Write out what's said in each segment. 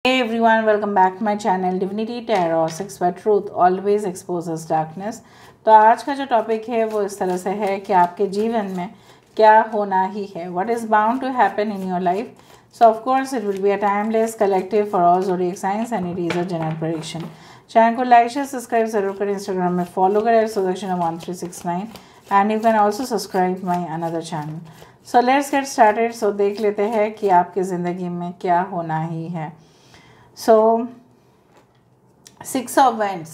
Hey everyone, welcome back to my channel Divinity Tarot 6 where truth always exposes darkness। तो आज का जो topic है वो इस तरह से है कि आपके जीवन में क्या होना ही है, what is bound to happen in your life। So of course it will be a timeless collective for all zodiac signs and it is a general prediction। Channel को लाइक शेयर सब्सक्राइब जरूर करें, Instagram में follow करें Sudarshan1369 and you can also subscribe my another channel। So let's get started। So देख लेते हैं कि आपकी ज़िंदगी में क्या होना ही है। सो 6 ऑफ वेंट्स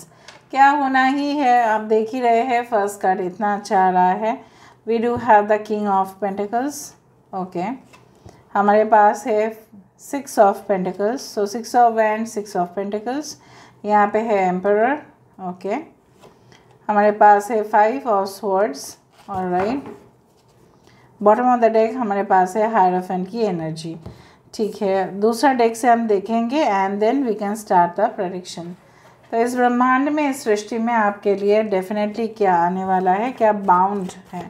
क्या होना ही है, आप देख ही रहे हैं। फर्स्ट कार्ड इतना अच्छा आ रहा है। We do have the king of pentacles. Okay, हमारे पास है 6 of pentacles. So 6 of wands, 6 of pentacles, यहाँ पे है एम्परर। ओके, हमारे पास है 5 of swords. Alright, bottom of the deck हमारे पास है हायरोफेंट की एनर्जी। ठीक है, दूसरा डेक से हम देखेंगे and then we can start the prediction. तो इस ब्रह्मांड में, इस सृष्टि में आपके लिए डेफिनेटली क्या आने वाला है, क्या बाउंड है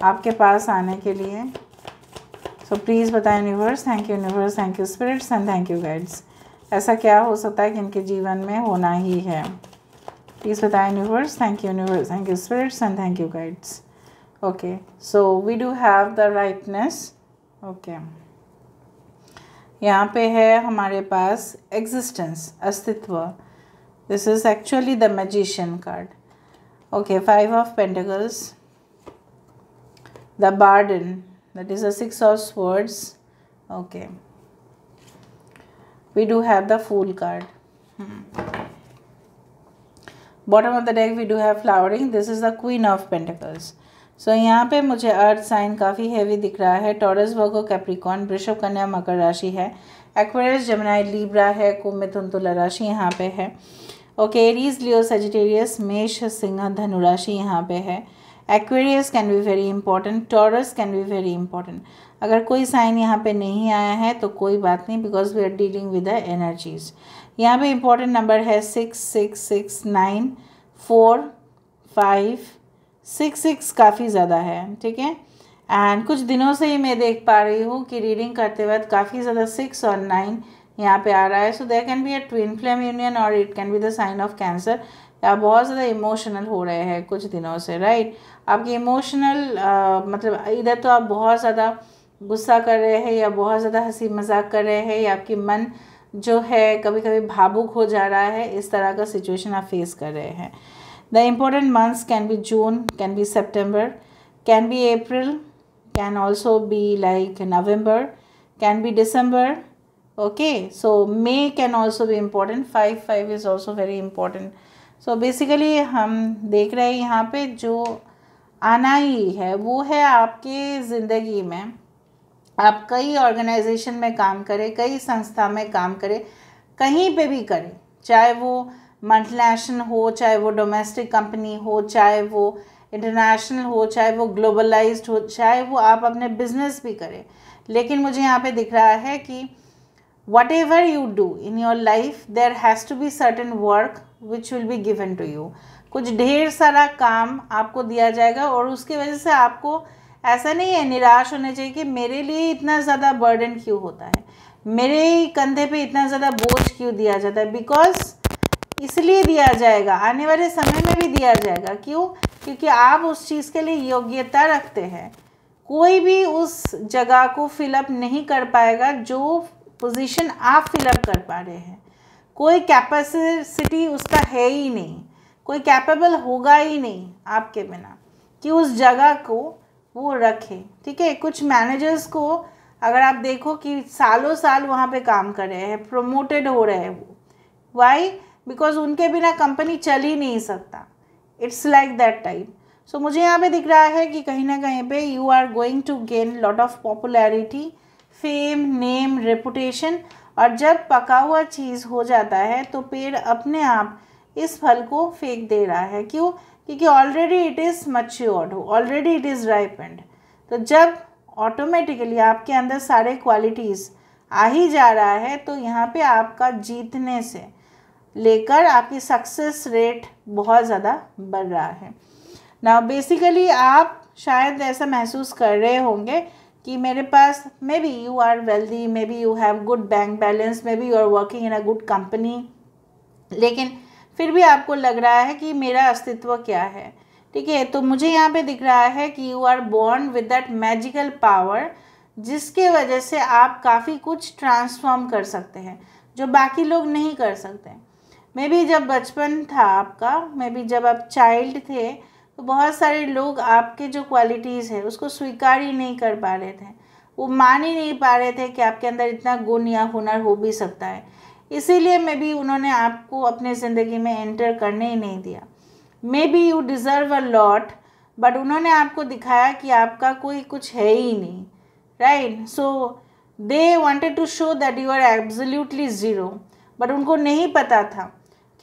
आपके पास आने के लिए। सो प्लीज़ बताएं universe. Thank you universe, thank you spirits and thank you guides. ऐसा क्या हो सकता है कि इनके जीवन में होना ही है, प्लीज़ बताएं universe. Thank you universe, thank you spirits and thank you guides. Okay, so we do have the rightness. Okay, यहाँ पे है हमारे पास एग्जिस्टेंस, अस्तित्व। This is actually the magician card. Okay, 5 of pentacles, the burden, that is the 6 of swords. Okay, we do have the fool card. Bottom of the deck we do have flowering. This is the queen of pentacles. सो यहाँ पे मुझे अर्थ sign काफ़ी heavy दिख रहा है। Taurus, वर्गो, Capricorn, वृषभ, कन्या, मकर राशि है। एक्वेरियस, जमुनाई, लीब्रा है। कुंभ, मिथुन, तुला राशि यहाँ पे है। ओके, एरीज, लियो, सजिटेरियस, मेष, सिंह, धनु राशि यहाँ पे है। Aquarius can be very important, taurus can be very important. अगर कोई साइन यहाँ पे नहीं आया है तो कोई बात नहीं, because we are dealing with the energies. यहाँ पे इंपॉर्टेंट नंबर है 6, 6, 6, 9, 4, 5, 6 काफ़ी ज़्यादा है। ठीक है, एंड कुछ दिनों से ही मैं देख पा रही हूँ कि रीडिंग करते वक्त काफ़ी ज़्यादा 6 और 9 यहाँ पे आ रहा है। So there can be a twin flame union और it can be the sign of Cancer. आप बहुत ज़्यादा इमोशनल हो रहे हैं कुछ दिनों से, राइट। आपकी इमोशनल मतलब इधर तो आप बहुत ज़्यादा गुस्सा कर रहे हैं या बहुत ज़्यादा हंसी मजाक कर रहे हैं, या आपकी मन जो है कभी कभी भावुक हो जा रहा है। इस तरह का सिचुएशन आप फेस कर रहे हैं। The important months can be June, can be September, can be April, can also be like November, can be December. Okay, so May can also be important. 5 is also very important. So basically हम देख रहे हैं यहाँ पे जो आना ही है वो है आपके ज़िंदगी में। आप कई ऑर्गेनाइजेशन में काम करें, कई संस्था में काम करें, कहीं पे भी करें, चाहे वो मल्टीनेशनल हो, चाहे वो डोमेस्टिक कंपनी हो, चाहे वो इंटरनेशनल हो, चाहे वो ग्लोबलाइज्ड हो, चाहे वो आप अपने बिजनेस भी करें। लेकिन मुझे यहाँ पे दिख रहा है कि whatever you do in your life there has to be certain work which will be given to you. कुछ ढेर सारा काम आपको दिया जाएगा और उसकी वजह से आपको ऐसा नहीं है निराश होना चाहिए कि मेरे लिए इतना ज़्यादा बर्डन क्यों होता है, मेरे कंधे पे इतना ज़्यादा बोझ क्यों दिया जाता है। बिकॉज इसलिए दिया जाएगा, आने वाले समय में भी दिया जाएगा। क्यों? क्योंकि आप उस चीज़ के लिए योग्यता रखते हैं। कोई भी उस जगह को फिलअप नहीं कर पाएगा जो पोजीशन आप फिलअप कर पा रहे हैं। कोई कैपेसिटी उसका है ही नहीं, कोई कैपेबल होगा ही नहीं आपके बिना कि उस जगह को वो रखे। ठीक है, कुछ मैनेजर्स को अगर आप देखो कि सालों साल वहाँ पे काम कर रहे हैं, प्रमोटेड हो रहे हैं वो, वाई? बिकॉज उनके बिना कंपनी चल ही नहीं सकता। It's like that type. So मुझे यहाँ पे दिख रहा है कि कहीं ना कहीं पे you are going to gain lot of popularity, fame, name, reputation. और जब पका हुआ चीज़ हो जाता है तो पेड़ अपने आप इस फल को फेंक दे रहा है। क्यों? क्योंकि already it is matured, already it is ripened. तो जब ऑटोमेटिकली आपके अंदर सारे क्वालिटीज़ आ ही जा रहा है तो यहाँ पे आपका जीतने से लेकर आपकी सक्सेस रेट बहुत ज़्यादा बढ़ रहा है। नाउ बेसिकली आप शायद ऐसा महसूस कर रहे होंगे कि मेरे पास maybe you are wealthy, maybe you have good bank balance, maybe you are working in a good company, लेकिन फिर भी आपको लग रहा है कि मेरा अस्तित्व क्या है, ठीक है। तो मुझे यहाँ पे दिख रहा है कि you are born with that magical power, जिसके वजह से आप काफ़ी कुछ ट्रांसफॉर्म कर सकते हैं जो बाकी लोग नहीं कर सकते। मे बी जब बचपन था आपका, मे बी जब आप चाइल्ड थे, तो बहुत सारे लोग आपके जो क्वालिटीज़ है उसको स्वीकार ही नहीं कर पा रहे थे, वो मान ही नहीं पा रहे थे कि आपके अंदर इतना गुण या हुनर हो भी सकता है। इसीलिए मे बी उन्होंने आपको अपने ज़िंदगी में एंटर करने ही नहीं दिया। May be you deserve a lot, but उन्होंने आपको दिखाया कि आपका कोई कुछ है ही नहीं, right. So they wanted to show that you are absolutely zero, but उनको नहीं पता था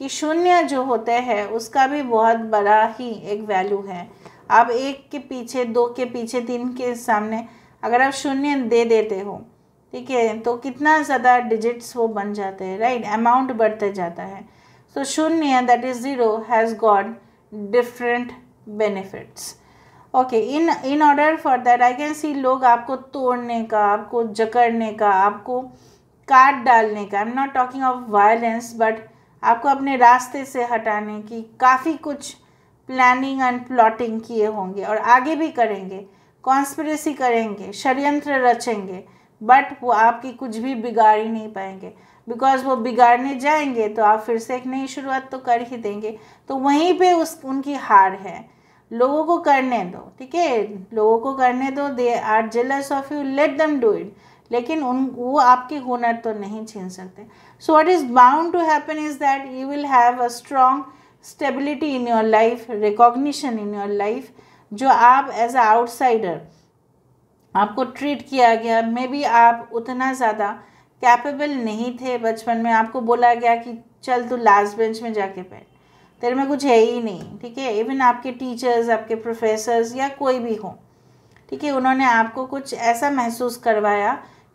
कि शून्य जो होते हैं उसका भी बहुत बड़ा ही एक वैल्यू है। आप एक के पीछे, दो के पीछे, तीन के सामने अगर आप शून्य दे देते हो, ठीक है, तो कितना ज़्यादा डिजिट्स वो बन जाते हैं, राइट, अमाउंट बढ़ते जाता है। सो शून्य that is zero has got different benefits. Okay, in order for that I can see लोग आपको तोड़ने का, आपको जकड़ने का, आपको काट डालने का, I am not talking of violence, but आपको अपने रास्ते से हटाने की काफ़ी कुछ प्लानिंग एंड प्लॉटिंग किए होंगे और आगे भी करेंगे, कॉन्स्पिरेसी करेंगे, षड्यंत्र रचेंगे, बट वो आपकी कुछ भी बिगाड़ ही नहीं पाएंगे, बिकॉज वो बिगाड़ने जाएंगे तो आप फिर से एक नई शुरुआत तो कर ही देंगे। तो वहीं पे उनकी हार है। लोगों को करने दो, ठीक है, लोगों को करने दो, they are jealous of you, let them do it, लेकिन वो आपके हुनर तो नहीं छीन सकते। So what is bound to happen is that you will have a strong stability in your life, recognition in your life, जो आप एज अ आउटसाइडर आपको ट्रीट किया गया। मे बी आप उतना ज़्यादा कैपेबल नहीं थे, बचपन में आपको बोला गया कि चल तू लास्ट बेंच में जाके बैठ, तेरे में कुछ है ही नहीं, ठीक है। इवन आपके टीचर्स, आपके प्रोफेसर्स या कोई भी हो, ठीक है, उन्होंने आपको कुछ ऐसा महसूस करवाया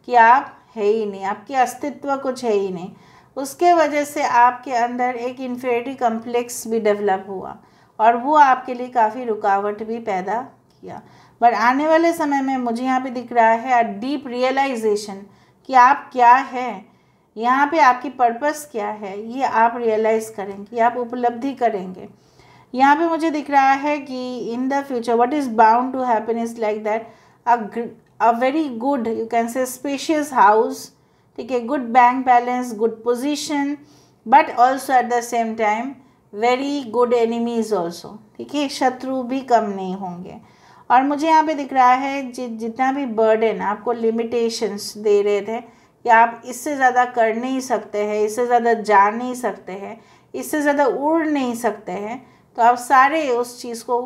कि आप है ही नहीं, आपके अस्तित्व कुछ है ही नहीं। उसके वजह से आपके अंदर एक इन्फीरियरिटी कम्प्लेक्स भी डेवलप हुआ और वो आपके लिए काफ़ी रुकावट भी पैदा किया। बट आने वाले समय में मुझे यहाँ पे दिख रहा है अ डीप रियलाइजेशन कि आप क्या है, यहाँ पे आपकी पर्पस क्या है, ये आप रियलाइज़ करेंगे, आप उपलब्धि करेंगे। यहाँ पे मुझे दिख रहा है कि in the future what is bound to happen is like that a very good, you can say spacious house, ठीक है, good bank balance, good position, but also at the same time very good enemies also, ठीक है, शत्रु भी कम नहीं होंगे। और मुझे यहाँ पे दिख रहा है जितना भी बर्डन आपको लिमिटेशंस दे रहे थे कि आप इससे ज़्यादा कर नहीं सकते हैं, इससे ज़्यादा जा नहीं सकते हैं, इससे ज़्यादा उड़ नहीं सकते हैं, तो आप सारे उस चीज़ को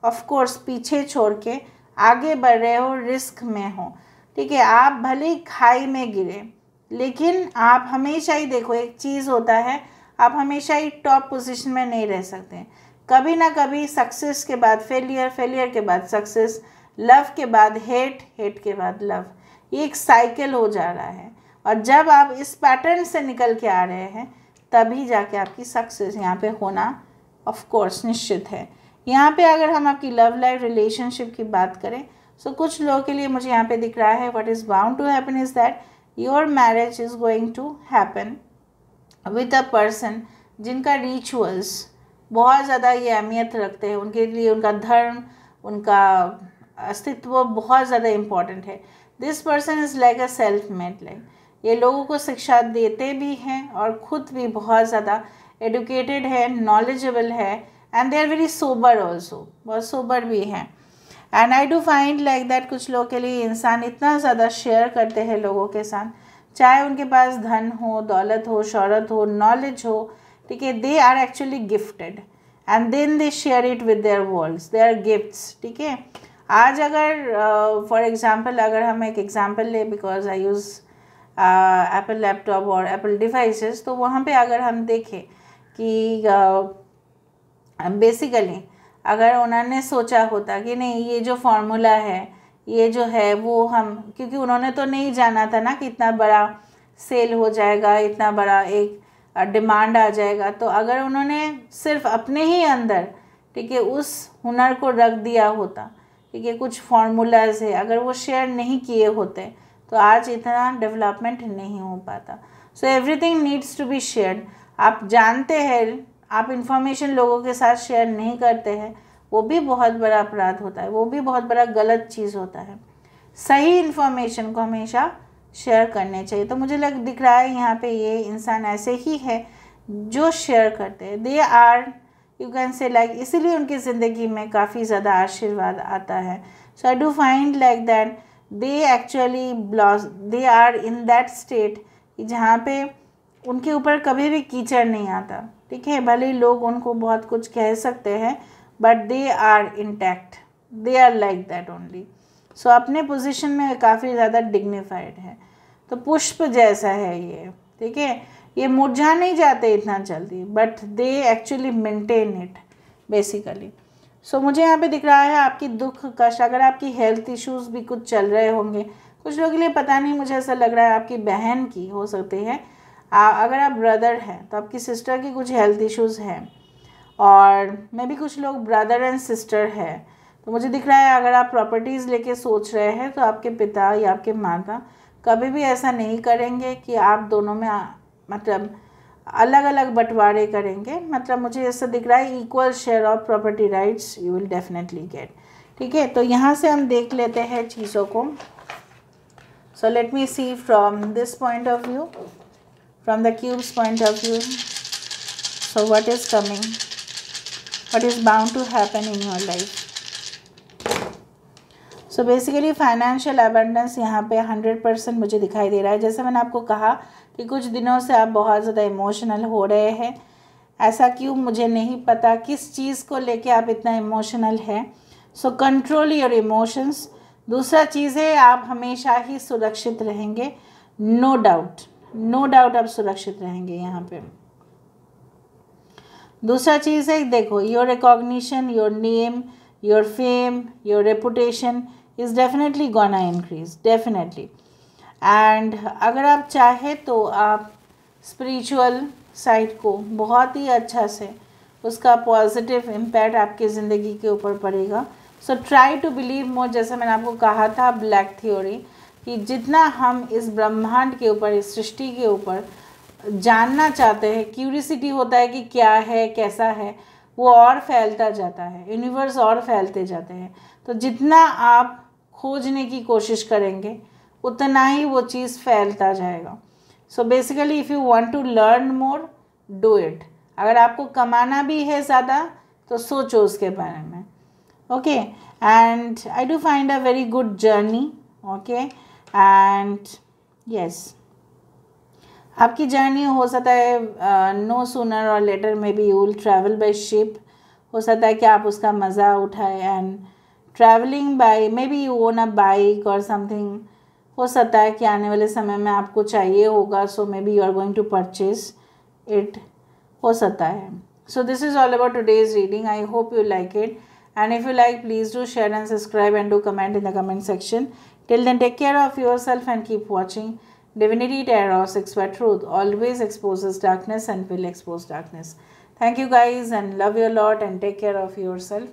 ऑफ कोर्स पीछे छोड़ के आगे बढ़ रहे हो, रिस्क में हो, ठीक है। आप भले ही खाई में गिरे, लेकिन आप हमेशा ही देखो, एक चीज़ होता है, आप हमेशा ही टॉप पोजीशन में नहीं रह सकते। कभी ना कभी सक्सेस के बाद फेलियर, फेलियर के बाद सक्सेस, लव के बाद हेट, हेट के बाद लव, ये एक साइकिल हो जा रहा है। और जब आप इस पैटर्न से निकल के आ रहे हैं, तभी जाके आपकी सक्सेस यहाँ पे होना ऑफ कोर्स निश्चित है। यहाँ पे अगर हम आपकी लव लाइफ रिलेशनशिप की बात करें, सो कुछ लोगों के लिए मुझे यहाँ पे दिख रहा है what is bound to happen is that your marriage is going to happen with a person जिनका रिचुअल्स बहुत ज़्यादा ये अहमियत रखते हैं, उनके लिए उनका धर्म, उनका अस्तित्व बहुत ज़्यादा इम्पॉर्टेंट है। This person is like a self made, like ये लोगों को शिक्षा देते भी हैं और ख़ुद भी बहुत ज़्यादा एडुकेटेड है, नॉलेजेबल है, and they are very sober also, बहुत सोबर भी हैं। And I do find like that कुछ लोगों के लिए इंसान इतना ज़्यादा शेयर करते हैं लोगों के साथ, चाहे उनके पास धन हो, दौलत हो, शोहरत हो, नॉलेज हो, ठीक है, they are actually gifted and then they share it with their worlds, they are gifts, ठीक है। आज अगर फॉर एग्जांपल अगर हम एक एग्जांपल ले, because I use Apple laptop और एप्पल डिवाइसेस, तो वहाँ पे अगर हम देखें कि बेसिकली अगर उन्होंने सोचा होता कि नहीं ये जो फार्मूला है, ये जो है वो हम, क्योंकि उन्होंने तो नहीं जाना था ना कि इतना बड़ा सेल हो जाएगा, इतना बड़ा एक डिमांड आ जाएगा, तो अगर उन्होंने सिर्फ अपने ही अंदर, ठीक है, उस हुनर को रख दिया होता ठीक है, कुछ फार्मूलाज है, अगर वो शेयर नहीं किए होते तो आज इतना डेवलपमेंट नहीं हो पाता। So everything needs to be shared. आप जानते हैं, आप इंफॉर्मेशन लोगों के साथ शेयर नहीं करते हैं, वो भी बहुत बड़ा अपराध होता है, वो भी बहुत बड़ा गलत चीज़ होता है। सही इन्फॉर्मेशन को हमेशा शेयर करने चाहिए। तो मुझे दिख रहा है यहाँ पे ये इंसान ऐसे ही है जो शेयर करते हैं। They are, you can say like, इसीलिए उनकी ज़िंदगी में काफ़ी ज़्यादा आशीर्वाद आता है। So I do find like that they actually they are in that state जहाँ पे उनके ऊपर कभी भी कीचड़ नहीं आता, ठीक है। भले ही लोग उनको बहुत कुछ कह सकते हैं, but they are intact, they are like that only. So अपने पोजीशन में काफ़ी ज़्यादा डिग्निफाइड है। तो पुष्प जैसा है ये, ठीक है, ये मुरझा नहीं जाते इतना जल्दी, but they actually maintain it basically. So मुझे यहाँ पे दिख रहा है आपकी दुख कष्ट, अगर आपकी हेल्थ इश्यूज़ भी कुछ चल रहे होंगे, कुछ लोगों के लिए पता नहीं, मुझे ऐसा लग रहा है आपकी बहन की हो सकती है। अगर आप ब्रदर हैं तो आपकी सिस्टर की कुछ हेल्थ इश्यूज़ हैं, और मे भी कुछ लोग ब्रदर एंड सिस्टर है। तो मुझे दिख रहा है अगर आप प्रॉपर्टीज़ लेके सोच रहे हैं तो आपके पिता या आपके माता कभी भी ऐसा नहीं करेंगे कि आप दोनों में मतलब अलग अलग बंटवारे करेंगे। मतलब मुझे ऐसा दिख रहा है equal share of property rights you will definitely get, ठीक है। तो यहाँ से हम देख लेते हैं चीज़ों को। So let me see from this point of view, from the cubes point of view. So what is coming, what is bound to happen in your life. So basically financial abundance यहाँ पे 100% मुझे दिखाई दे रहा है। जैसे मैंने आपको कहा कि कुछ दिनों से आप बहुत ज़्यादा इमोशनल हो रहे हैं। ऐसा क्यों मुझे नहीं पता, किस चीज़ को लेके आप इतना इमोशनल है। So control your emotions. दूसरा चीज़ है आप हमेशा ही सुरक्षित रहेंगे, नो डाउट आप सुरक्षित रहेंगे यहाँ पे। दूसरा चीज़ है, देखो, your recognition, your name, your fame, your reputation is definitely gonna increase, definitely. And अगर आप चाहें तो आप स्पिरिचुअल साइड को बहुत ही अच्छा से, उसका पॉजिटिव इम्पैक्ट आपकी ज़िंदगी के ऊपर पड़ेगा। So try to believe more. जैसे मैंने आपको कहा था ब्लैक थ्योरी, कि जितना हम इस ब्रह्मांड के ऊपर, इस सृष्टि के ऊपर जानना चाहते हैं, क्यूरियोसिटी होता है कि क्या है, कैसा है, वो और फैलता जाता है, यूनिवर्स और फैलते जाते हैं। तो जितना आप खोजने की कोशिश करेंगे उतना ही वो चीज़ फैलता जाएगा। So basically if you want to learn more, do it. अगर आपको कमाना भी है ज़्यादा तो सोचो उसके बारे में, okay. And I do find a very good journey, okay. And yes, आपकी जर्नी हो सकता है नो सूनर और later maybe you will travel by ship. हो सकता है कि आप उसका मज़ा उठाए and travelling by, maybe you own a bike और समथिंग। हो सकता है कि आने वाले समय में आपको चाहिए होगा, so maybe you are going to purchase it, हो सकता है। So this is all about today's reading. I hope you like it, and if you like please do share and subscribe and do comment in the comment section. Till then, take care of yourself and keep watching. Divinity Tarot 6 by Truth always exposes darkness and will expose darkness. Thank you guys, and love you a lot, and take care of yourself.